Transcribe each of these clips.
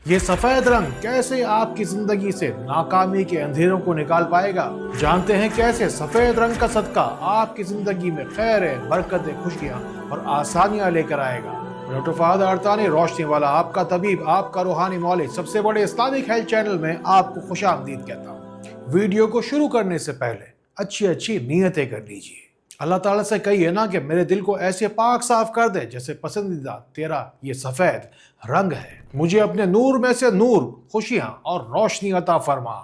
یہ سفید رنگ کیسے آپ کی زندگی سے ناکامی کے اندھیروں کو نکال پائے گا؟ جانتے ہیں کیسے سفید رنگ کا صدقہ آپ کی زندگی میں خیر، برکت، خوشیاں اور آسانیاں لے کر آئے گا۔ ڈاکٹر فہد ارتانی، روشنی والا، آپ کا طبیب، آپ کا روحانی مولد، سب سے بڑے اسلامک ہیلتھ چینل میں آپ کو خوش آمدید کہتا ہوں۔ ویڈیو کو شروع کرنے سے پہلے اچھی نیتیں کر لیجئے۔ اللہ تعالیٰ سے کہیے نا کہ میرے دل کو ایسے پاک صاف کر دے جیسے پسندیدہ تیرا یہ سفید رنگ ہے۔ مجھے اپنے نور میں سے نور، خوشیاں اور روشنی عطا فرما۔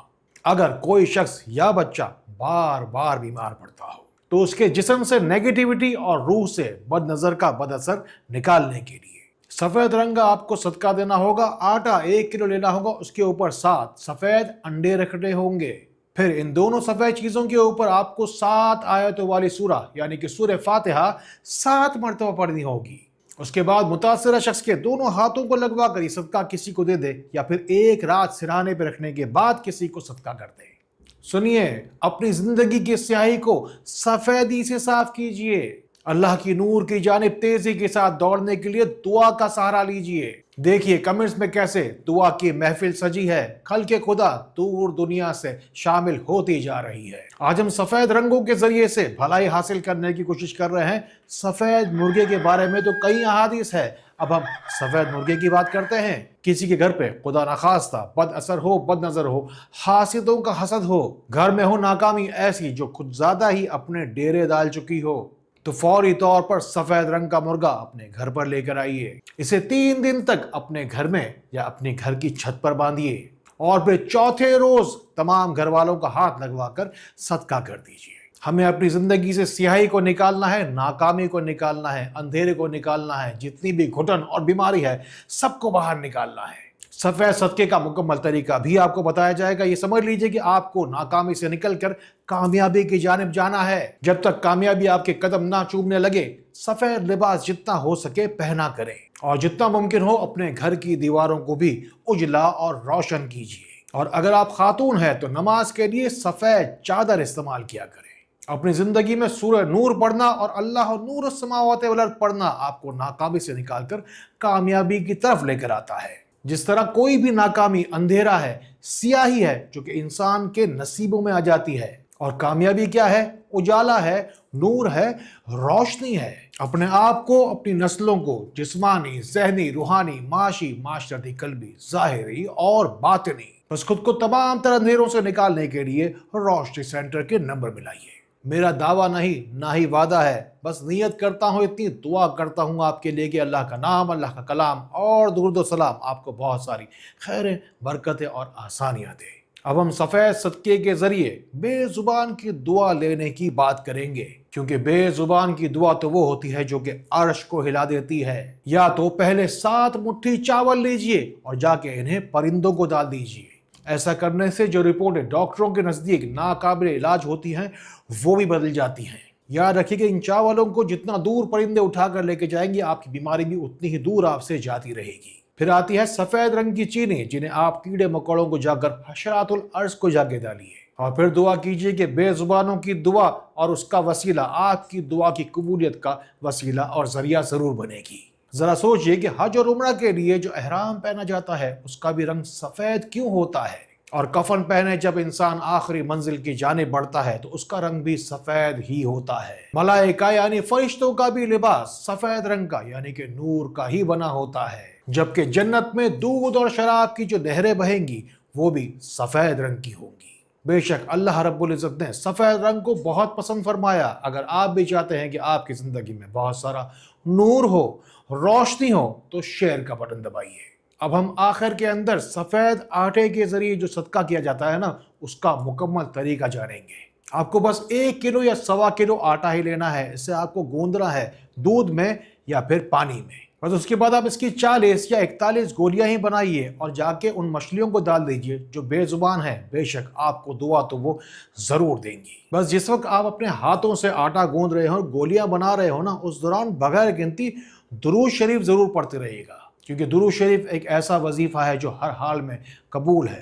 اگر کوئی شخص یا بچہ بار بار بیمار پڑتا ہو تو اس کے جسم سے نیگیٹیوٹی اور روح سے بد نظر کا بد اثر نکالنے کے لیے سفید رنگ کا آپ کو صدقہ دینا ہوگا۔ آٹا 1 کلو لینا ہوگا، اس کے اوپر 7 سفید انڈے رکھنے ہوں گے۔ پھر ان دونوں سفید چیزوں کے اوپر آپ کو 7 آیتوں والی سورہ یعنی کہ سورہ فاتحہ 7 مرتبہ پڑھنی ہوگی۔ اس کے بعد متاثرہ شخص کے دونوں ہاتھوں کو لگوا کر یہ صدقہ کسی کو دے دے، یا پھر ایک رات سرہانے پہ رکھنے کے بعد کسی کو صدقہ کر دے۔ سنیے، اپنی زندگی کی سیاہی کو سفیدی سے صاف کیجئے۔ اللہ کی نور کی جانب تیزی کے ساتھ دوڑنے کے لیے دعا کا سہارا لیجئے۔ دیکھیے کمنٹس میں کیسے دعا کی محفل سجی ہے۔ خلق خدا دور دنیا سے شامل ہوتی جا رہی ہے۔ آج ہم سفید رنگوں کے ذریعے سے بھلائی حاصل کرنے کی کوشش کر رہے ہیں۔ سفید مرغے کے بارے میں تو کئی احادیث ہے، اب ہم سفید مرغے کی بات کرتے ہیں۔ کسی کے گھر پہ خدا نخواستہ بد اثر ہو، بد نظر ہو، حاسدوں کا حسد ہو، گھر میں ہو ناکامی ایسی جو خود زیادہ ہی اپنے ڈیرے ڈال چکی ہو، تو فوری طور پر سفید رنگ کا مرغا اپنے گھر پر لے کر آئیے۔ اسے 3 دن تک اپنے گھر میں یا اپنے گھر کی چھت پر باندھیے، اور پھر چوتھے روز تمام گھر والوں کا ہاتھ لگوا کر صدقہ کر دیجیے۔ ہمیں اپنی زندگی سے سیاہی کو نکالنا ہے، ناکامی کو نکالنا ہے، اندھیرے کو نکالنا ہے، جتنی بھی گھٹن اور بیماری ہے سب کو باہر نکالنا ہے۔ سفید صدقے کا مکمل طریقہ بھی آپ کو بتایا جائے گا۔ یہ سمجھ لیجئے کہ آپ کو ناکامی سے نکل کر کامیابی کی جانب جانا ہے۔ جب تک کامیابی آپ کے قدم نہ چومنے لگے، سفید لباس جتنا ہو سکے پہنا کریں، اور جتنا ممکن ہو اپنے گھر کی دیواروں کو بھی اجلا اور روشن کیجیے۔ اور اگر آپ خاتون ہیں تو نماز کے لیے سفید چادر استعمال کیا کریں۔ اپنی زندگی میں سورہ نور پڑھنا اور اللہ نور السماوات والارض پڑھنا آپ کو ناکامی سے نکال کر کامیابی کی طرف لے کر آتا ہے۔ جس طرح کوئی بھی ناکامی اندھیرا ہے، سیاہی ہے جو کہ انسان کے نصیبوں میں آ جاتی ہے، اور کامیابی کیا ہے؟ اجالا ہے، نور ہے، روشنی ہے۔ اپنے آپ کو، اپنی نسلوں کو جسمانی، ذہنی، روحانی، معاشی، معاشرتی، قلبی، ظاہری اور باطنی، بس خود کو تمام طرح اندھیروں سے نکالنے کے لیے روشنی سینٹر کے نمبر ملائیے۔ میرا دعویٰ نہیں، نہ ہی وعدہ ہے، بس نیت کرتا ہوں، اتنی دعا کرتا ہوں آپ کے لیے کہ اللہ کا نام، اللہ کا کلام اور درود و سلام آپ کو بہت ساری خیریں، برکتیں اور آسانیاں دے۔ اب ہم سفید صدقے کے ذریعے بے زبان کی دعا لینے کی بات کریں گے، کیونکہ بے زبان کی دعا تو وہ ہوتی ہے جو کہ عرش کو ہلا دیتی ہے۔ یا تو پہلے 7 مٹھی چاول لیجئے اور جا کے انہیں پرندوں کو ڈال دیجئے۔ ایسا کرنے سے جو رپورٹیں ڈاکٹروں کے نزدیک ناقابل علاج ہوتی ہیں وہ بھی بدل جاتی ہیں۔ یاد رکھیے کہ ان چاولوں کو جتنا دور پرندے اٹھا کر لے کے جائیں گے، آپ کی بیماری بھی اتنی ہی دور آپ سے جاتی رہے گی۔ پھر آتی ہے سفید رنگ کی چینی، جنہیں آپ کیڑے مکوڑوں کو جا کر حشرات الارض کو جا کے ڈالیے، اور پھر دعا کیجئے کہ بے زبانوں کی دعا اور اس کا وسیلہ آپ کی دعا کی قبولیت کا وسیلہ اور ذریعہ ضرور بنے گی۔ ذرا سوچئے کہ حج اور عمرہ کے لیے جو احرام پہنا جاتا ہے اس کا بھی رنگ سفید کیوں ہوتا ہے، اور کفن پہنے جب انسان آخری منزل کی جانب بڑھتا ہے تو اس کا رنگ بھی سفید ہی ہوتا ہے۔ ملائکہ یعنی فرشتوں کا بھی لباس سفید رنگ کا یعنی کہ نور کا ہی بنا ہوتا ہے، جبکہ جنت میں دودھ اور شراب کی جو نہریں بہیں گی وہ بھی سفید رنگ کی ہوں گی۔ بے شک اللہ رب العزت نے سفید رنگ کو بہت پسند فرمایا۔ اگر آپ بھی چاہتے ہیں کہ آپ کی زندگی میں بہت سارا نور ہو، روشنی ہو، تو شیئر کا بٹن دبائیے۔ اب ہم آخر کے اندر سفید آٹے کے ذریعے جو صدقہ کیا جاتا ہے نا، اس کا مکمل طریقہ جانیں گے۔ آپ کو بس 1 کلو یا 1.25 کلو آٹا ہی لینا ہے۔ اسے آپ کو گوندنا ہے دودھ میں یا پھر پانی میں، بس اس کے بعد آپ اس کی 40 یا 41 گولیاں ہی بنائیے اور جا کے ان مچھلیوں کو ڈال دیجئے جو بے زبان ہیں۔ بے شک آپ کو دعا تو وہ ضرور دیں گی۔ بس جس وقت آپ اپنے ہاتھوں سے آٹا گوندھ رہے ہو، گولیاں بنا رہے ہو نا، اس دوران بغیر گنتی درود شریف ضرور پڑھتے رہیے گا، کیونکہ درود شریف ایک ایسا وظیفہ ہے جو ہر حال میں قبول ہے۔